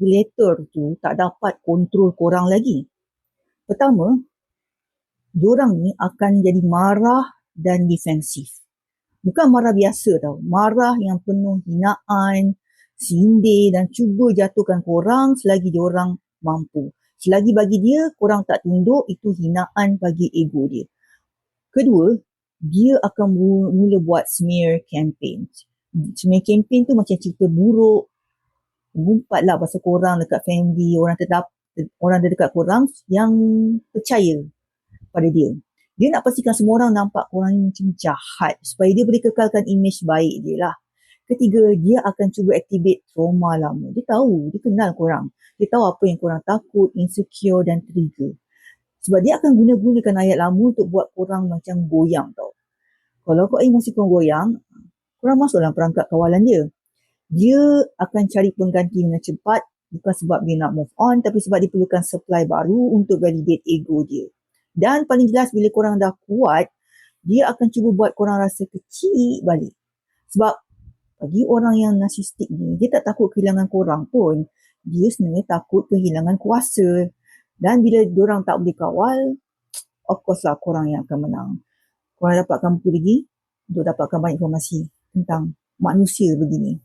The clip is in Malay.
manipulator tu tak dapat kontrol korang lagi. Pertama, diorang ni akan jadi marah dan defensif. Bukan marah biasa tau, marah yang penuh hinaan, sindir dan cuba jatuhkan korang selagi diorang mampu. Selagi bagi dia, korang tak tunduk, itu hinaan bagi ego dia. Kedua, dia akan mula buat smear campaign. Smear campaign tu macam cerita buruk, gumpatlah pasal korang dekat family, orang dekat korang yang percaya pada dia. Dia nak pastikan semua orang nampak korang ni macam jahat supaya dia boleh kekalkan image baik dia lah. Ketiga, dia akan cuba activate trauma lama. Dia tahu, dia kenal korang. Dia tahu apa yang korang takut, insecure dan trigger. Sebab dia akan gunakan ayat lama untuk buat korang macam goyang tau. Kalau emosi korang goyang, korang masuk dalam perangkap kawalan dia. Dia akan cari pengganti dengan cepat, bukan sebab dia nak move on, tapi sebab dia perlukan supply baru untuk validate ego dia. Dan paling jelas, bila korang dah kuat, dia akan cuba buat korang rasa kecil balik. Sebab bagi orang yang narsistik ni, dia tak takut kehilangan korang pun. Dia sebenarnya takut kehilangan kuasa. Dan bila diorang tak boleh kawal, of course lah korang yang akan menang. Korang dapatkan buku lagi untuk dapatkan banyak informasi tentang manusia begini.